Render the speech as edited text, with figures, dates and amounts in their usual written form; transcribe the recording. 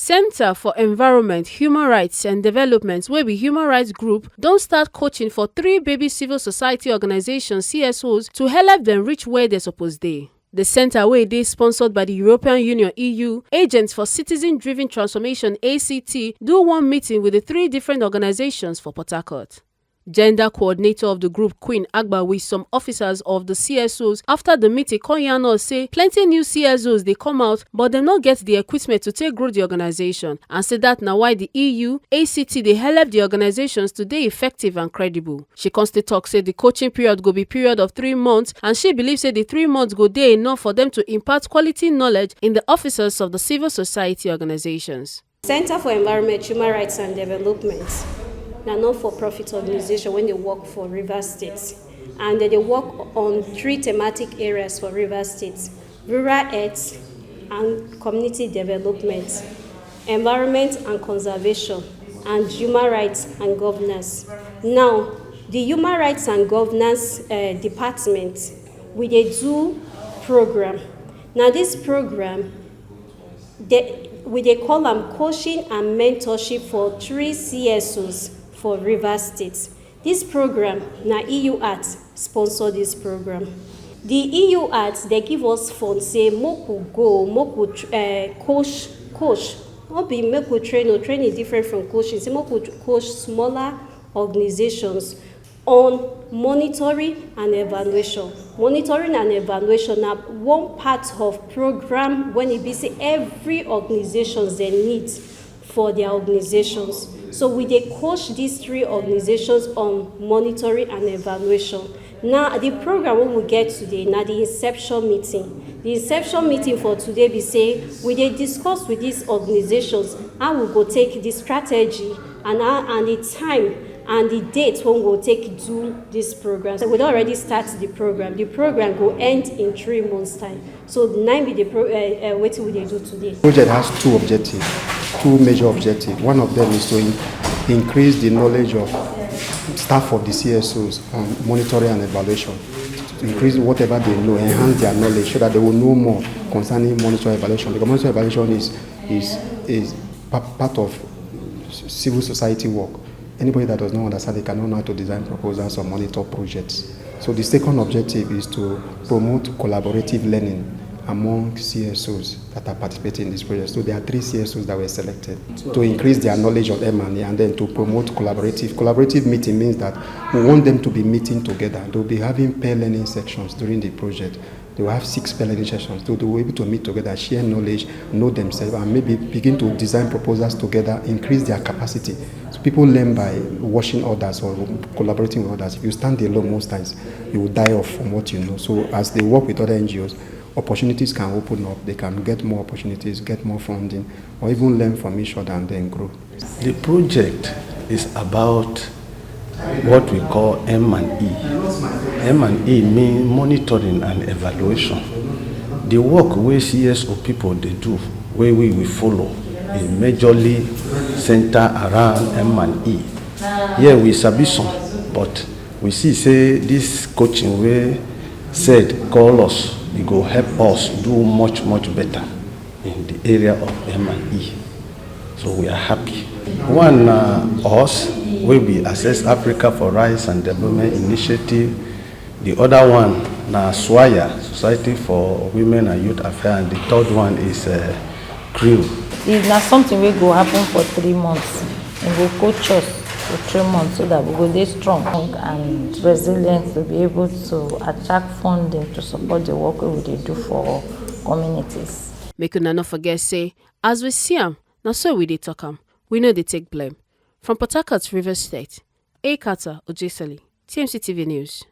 Center for Environment, Human Rights and Development, wey be human rights group, don start coaching for 3 baby civil society organizations CSOs to help dem reach where they suppose dey. The center, wey dey sponsored by the European Union (EU), Agents for Citizen-Driven Transformation (ACT), do one meeting with the 3 different organizations for Port Harcourt. Gender coordinator of the group, Queen Agba, with some officers of the CSOs after the meeting come yarn us say plenty new CSOs dey come out, but dem no get the equipment to take grow the organization, and say that na why the EU, ACT dey help the organizations to dey effective and credible. She come still talk say the coaching period go be period of 3 months, and she believe say the 3 months go dey enough for them to impart quality knowledge in the officers of the civil society organizations. Center for Environment, Human Rights and Development na non-for-profit organization when they work for Rivers State, and they work on 3 thematic areas for Rivers State: rural health and community development, environment and conservation, and human rights and governance. Now, the human rights and governance department, we dey do program. Now, this program, we dey call am coaching and mentorship for 3 CSOs for Rivers State. This program, na EU Art sponsor this program. The EU Art, they give us funds, say make we go, make we coach. Not be make we train, or training different from coaching. Say make we coach smaller organizations on monitoring and evaluation. Monitoring and evaluation na one part of program when it be say every organizations they need for their organizations. So we dey coach these 3 organizations on monitoring and evaluation. Now, the program wey we get today na the inception meeting. The inception meeting for today be say we dey discuss with these organizations how we go take the strategy and the time and the date when we go take do this program. So we don already start the program. The program go end in 3 months' time. So na be the wetin we dey do today. The project has 2 objectives, 2 major objectives. One of them is to increase the knowledge of staff of the CSOs on monitoring and evaluation, to increase whatever they know, enhance their knowledge so that they will know more concerning monitoring and evaluation. Because monitoring and evaluation is part of civil society work. Anybody that does not understand, they cannot know how to design proposals or monitor projects. So the second objective is to promote collaborative learning among CSOs that are participating in this project. So there are 3 CSOs that were selected to increase their knowledge of M&E and then to promote collaborative. Collaborative meeting means that we want them to be meeting together. They'll be having pair learning sections during the project. They will have 6 pair learning sessions. So they will be able to meet together, share knowledge, know themselves, and maybe begin to design proposals together, increase their capacity. So people learn by watching others or collaborating with others. If you stand alone, most times you will die off from what you know. So as they work with other NGOs, opportunities can open up. They can get more opportunities, get more funding, or even learn from each other and then grow. The project is about what we call M&E. M&E means monitoring and evaluation. The work where CSO people they do, where we will follow, is majorly centered around M&E. Here we sabi some, but we see say this coaching where said call us, it go help us do much better in the area of M&E. So we are happy. One us, where we assess Africa for Rights and Development Initiative. The other one na SWAYA, Society for Women and Youth Affairs, and the third one is CREW. It's not something we go happen for 3 months. And go coach us for 3 months so that we will be strong and resilient to be able to attract funding to support the work we dey do for communities. Make una no forget say, as we see am, na so we dey talk am. We know they take blame. From Port Harcourt, Rivers State, A. Carter Ojeseli, TMC TV News.